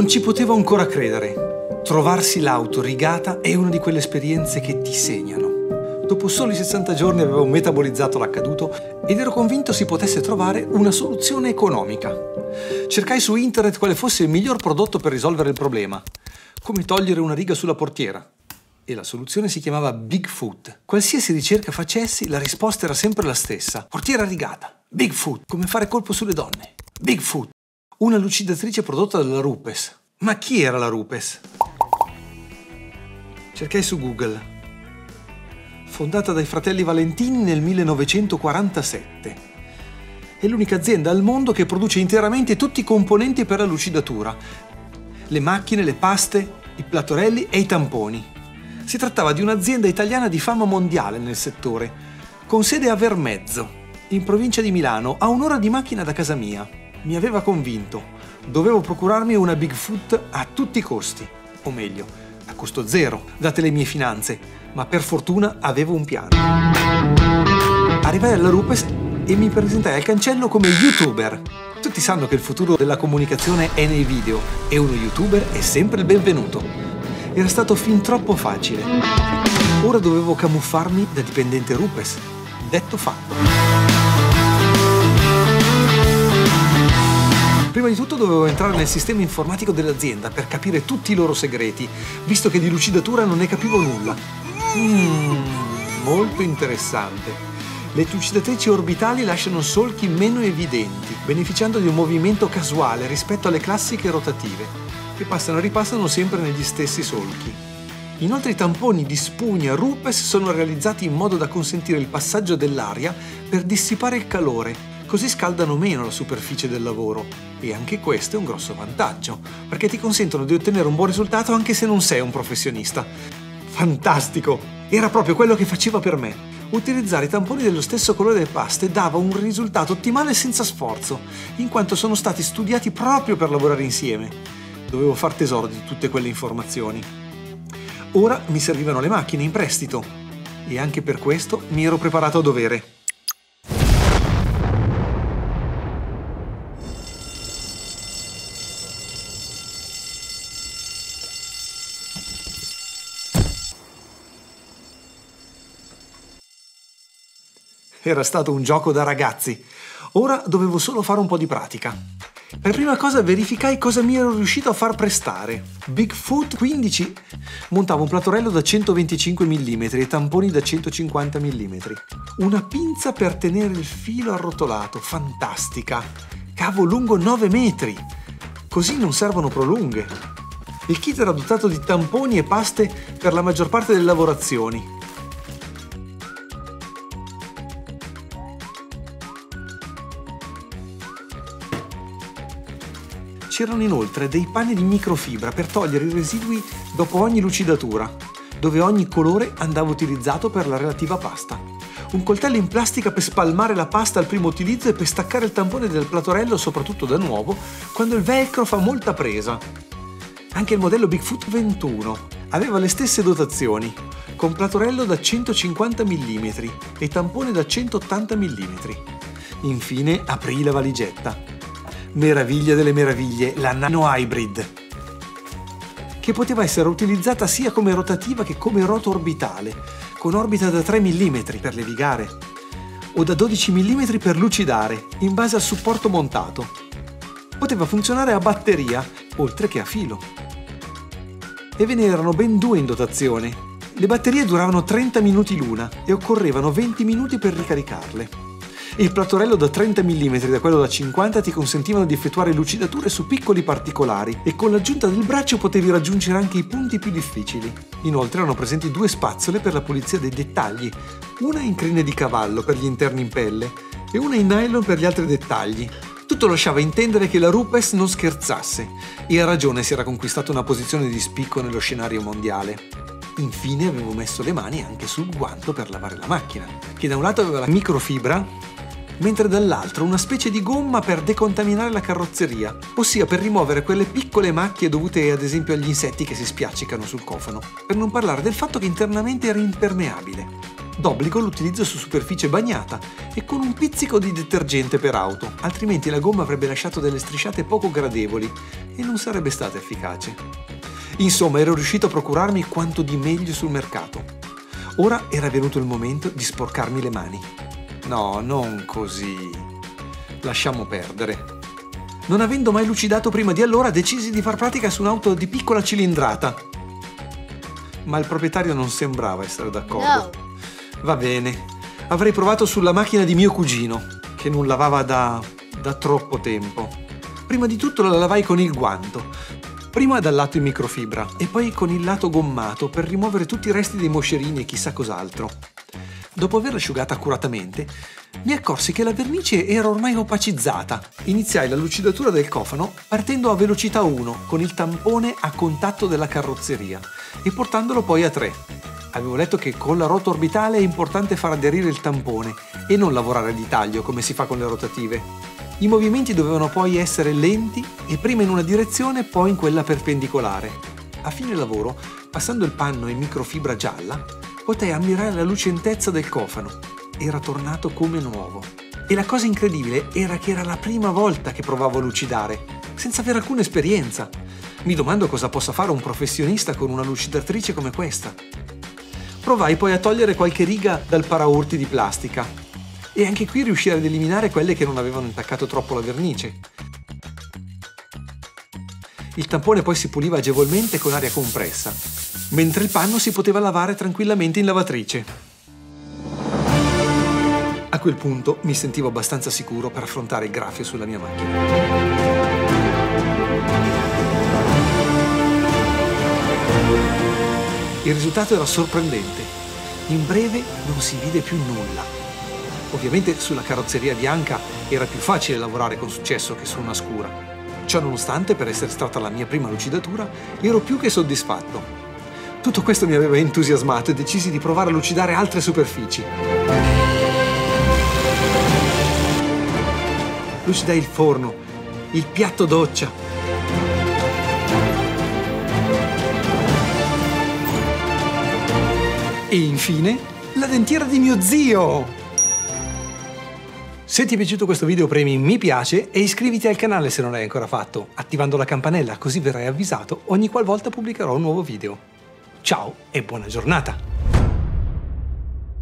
ci potevo ancora credere. Trovarsi l'auto rigata è una di quelle esperienze che ti segnano. Dopo soli 60 giorni avevo metabolizzato l'accaduto ed ero convinto si potesse trovare una soluzione economica. Cercai su internet quale fosse il miglior prodotto per risolvere il problema. Come togliere una riga sulla portiera. E la soluzione si chiamava Bigfoot. Qualsiasi ricerca facessi, la risposta era sempre la stessa. Portiera rigata. Bigfoot. Come fare colpo sulle donne. Bigfoot. Una lucidatrice prodotta dalla Rupes. Ma chi era la Rupes? Cercai su Google. Fondata dai fratelli Valentini nel 1947. È l'unica azienda al mondo che produce interamente tutti i componenti per la lucidatura. Le macchine, le paste, i platorelli e i tamponi. Si trattava di un'azienda italiana di fama mondiale nel settore, con sede a Vermezzo, in provincia di Milano, a un'ora di macchina da casa mia. Mi aveva convinto. Dovevo procurarmi una Bigfoot a tutti i costi. O meglio, a costo zero, date le mie finanze. Ma per fortuna avevo un piano. Arrivai alla Rupes e mi presentai al cancello come YouTuber. Tutti sanno che il futuro della comunicazione è nei video e uno YouTuber è sempre il benvenuto. Era stato fin troppo facile. Ora dovevo camuffarmi da dipendente Rupes. Detto fatto. Prima di tutto dovevo entrare nel sistema informatico dell'azienda per capire tutti i loro segreti, visto che di lucidatura non ne capivo nulla. Molto interessante. Le lucidatrici orbitali lasciano solchi meno evidenti, beneficiando di un movimento casuale rispetto alle classiche rotative, che passano e ripassano sempre negli stessi solchi. Inoltre i tamponi di spugna Rupes sono realizzati in modo da consentire il passaggio dell'aria per dissipare il calore, così scaldano meno la superficie del lavoro. E anche questo è un grosso vantaggio, perché ti consentono di ottenere un buon risultato anche se non sei un professionista. Fantastico! Era proprio quello che faceva per me. Utilizzare i tamponi dello stesso colore delle paste dava un risultato ottimale senza sforzo, in quanto sono stati studiati proprio per lavorare insieme. Dovevo far tesoro di tutte quelle informazioni. Ora mi servivano le macchine in prestito e anche per questo mi ero preparato a dovere. Era stato un gioco da ragazzi. Ora dovevo solo fare un po' di pratica. Per prima cosa verificai cosa mi ero riuscito a far prestare. Bigfoot 15 montava un platorello da 125 mm e tamponi da 150 mm. Una pinza per tenere il filo arrotolato, fantastica. Cavo lungo 9 metri. Così non servono prolunghe. Il kit era dotato di tamponi e paste per la maggior parte delle lavorazioni. C'erano inoltre dei panni di microfibra per togliere i residui dopo ogni lucidatura, dove ogni colore andava utilizzato per la relativa pasta. Un coltello in plastica per spalmare la pasta al primo utilizzo e per staccare il tampone del platorello, soprattutto da nuovo, quando il velcro fa molta presa. Anche il modello Bigfoot 21 aveva le stesse dotazioni, con platorello da 150 mm e tampone da 180 mm. Infine aprì la valigetta. Meraviglia delle meraviglie, la Nano Hybrid, che poteva essere utilizzata sia come rotativa che come roto-orbitale, con orbita da 3 mm per levigare o da 12 mm per lucidare, in base al supporto montato. Poteva funzionare a batteria, oltre che a filo. E ve ne erano ben due in dotazione. Le batterie duravano 30 minuti l'una e occorrevano 20 minuti per ricaricarle. Il platorello da 30 mm e da quello da 50 ti consentivano di effettuare lucidature su piccoli particolari e con l'aggiunta del braccio potevi raggiungere anche i punti più difficili. Inoltre erano presenti due spazzole per la pulizia dei dettagli, una in crine di cavallo per gli interni in pelle e una in nylon per gli altri dettagli. Tutto lasciava intendere che la Rupes non scherzasse e a ragione si era conquistata una posizione di spicco nello scenario mondiale. Infine avevo messo le mani anche sul guanto per lavare la macchina, che da un lato aveva la microfibra, mentre dall'altro una specie di gomma per decontaminare la carrozzeria, ossia per rimuovere quelle piccole macchie dovute ad esempio agli insetti che si spiaccicano sul cofano, per non parlare del fatto che internamente era impermeabile. D'obbligo l'utilizzo su superficie bagnata e con un pizzico di detergente per auto, altrimenti la gomma avrebbe lasciato delle strisciate poco gradevoli e non sarebbe stata efficace. Insomma, ero riuscito a procurarmi quanto di meglio sul mercato. Ora era venuto il momento di sporcarmi le mani. No, non così. Lasciamo perdere. Non avendo mai lucidato prima di allora, decisi di far pratica su un'auto di piccola cilindrata. Ma il proprietario non sembrava essere d'accordo. No. Va bene, avrei provato sulla macchina di mio cugino, che non lavava da troppo tempo. Prima di tutto la lavai con il guanto, prima dal lato in microfibra e poi con il lato gommato per rimuovere tutti i resti dei moscerini e chissà cos'altro. Dopo averla asciugata accuratamente, mi accorsi che la vernice era ormai opacizzata. Iniziai la lucidatura del cofano partendo a velocità 1 con il tampone a contatto della carrozzeria e portandolo poi a 3. Avevo letto che con la ruota orbitale è importante far aderire il tampone e non lavorare di taglio come si fa con le rotative. I movimenti dovevano poi essere lenti e prima in una direzione poi in quella perpendicolare. A fine lavoro, passando il panno in microfibra gialla, potei ammirare la lucentezza del cofano. Era tornato come nuovo. E la cosa incredibile era che era la prima volta che provavo a lucidare, senza avere alcuna esperienza. Mi domando cosa possa fare un professionista con una lucidatrice come questa. Provai poi a togliere qualche riga dal paraurti di plastica e anche qui riuscii ad eliminare quelle che non avevano intaccato troppo la vernice. Il tampone poi si puliva agevolmente con aria compressa, mentre il panno si poteva lavare tranquillamente in lavatrice. A quel punto mi sentivo abbastanza sicuro per affrontare il graffio sulla mia macchina. Il risultato era sorprendente. In breve non si vide più nulla. Ovviamente sulla carrozzeria bianca era più facile lavorare con successo che su una scura. Ciò nonostante, per essere stata la mia prima lucidatura, ero più che soddisfatto. Tutto questo mi aveva entusiasmato e decisi di provare a lucidare altre superfici. Lucidai il forno, il piatto doccia, e infine, la dentiera di mio zio! Se ti è piaciuto questo video premi mi piace e iscriviti al canale se non l'hai ancora fatto, attivando la campanella così verrai avvisato ogni qualvolta pubblicherò un nuovo video. Ciao e buona giornata!